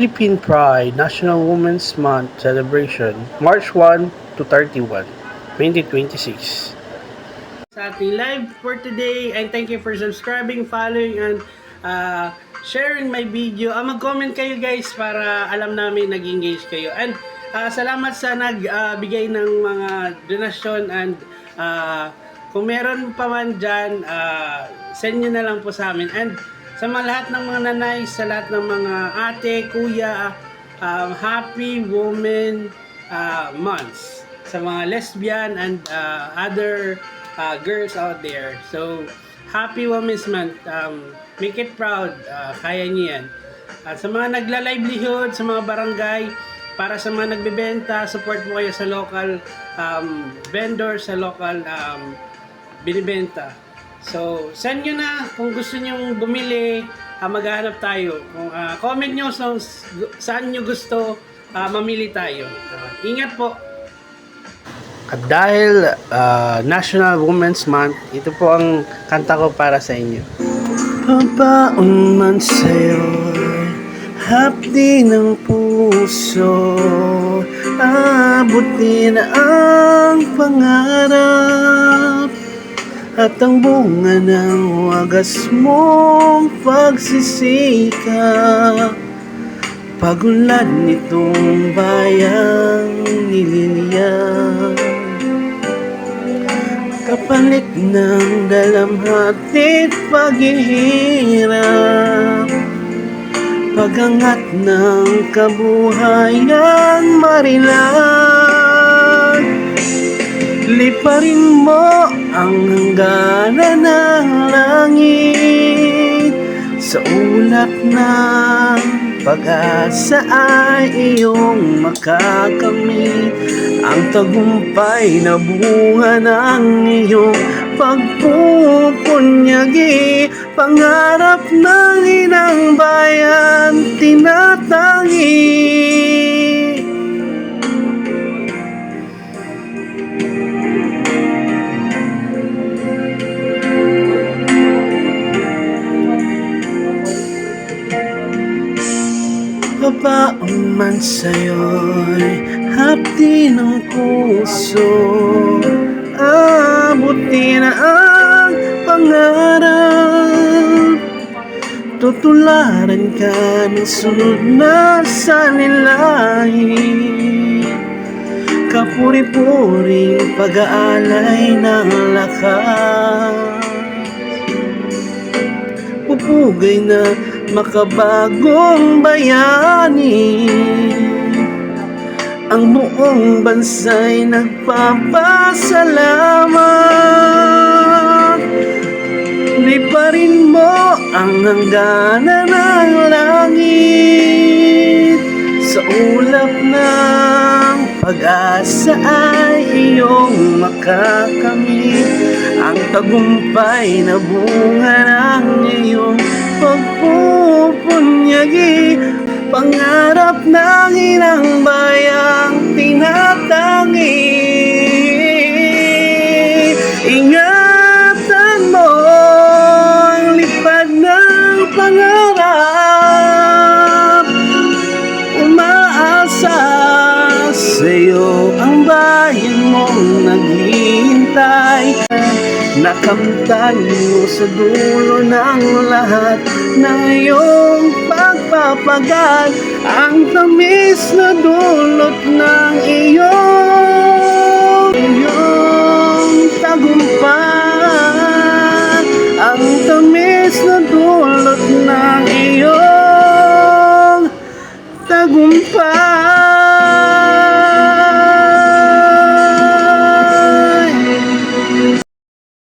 Philippine Pride National Women's Month celebration, March 1 to 31, 2026. Sa ating live for today, and thank you for subscribing, following, and sharing my video. Mag-comment kayo guys para alam namin nag-engage kayo. And salamat sa nagbigay ng mga donasyon, and kung meron pa man dyan, send nyo na lang po sa amin. And sa mga lahat ng mga nanay, sa lahat ng mga ate, kuya, happy women months. Sa mga lesbian and other girls out there. So, happy Women's Month. Make it proud. Kaya niyo yan. Sa mga nagla-livelihood, sa mga barangay, para sa mga nagbebenta, support mo kayo sa local vendor, sa local binibenta. So, send nyo na kung gusto nyo bumili, maghanap tayo. Comment nyo saan nyo gusto mamili tayo. Ingat po! At dahil National Women's Month, ito po ang kanta ko para sa inyo. Pabaon man sa'yo'y hapdi ng puso, abutin ang pangarap at ang bunga ng wagas mong pagsisikap. Pag-unlad nitong bayang nililiyan, kapalit ng dalamhati't paghihirap, pagangat ng kabuhayan marilag. Liparin mo ang hangganan ng langit, sa ulap ng pag-asa ay iyong makakamit, ang tagumpay na bunga ng iyong pagpupunyagi, pangarap ng inang bayan tinatangi. Pabaon man sa'yo'y hapdi ng puso, abutin na ang pangarap, tutularan ka ng sunod na salilahi, kapuri-puring pag-aalay ng lakas, pupugay na makabagong bayani, ang buong bansa'y nagpapasalamat. Liparin mo ang hangganan ng langit, sa ulap ng pag-asa ay iyong makakamit, ang tagumpay na bunga ng iyong pagpupunyagi, pangarap ng inang bayang tinatangi. Ingatan mo ang lipad ng pangarap, umaasa sa'yo ang bayan mong naghihintay, nakamtan mo sa dulo ng lahat ng iyong pagpapagal, ang tamis na dulot ng iyong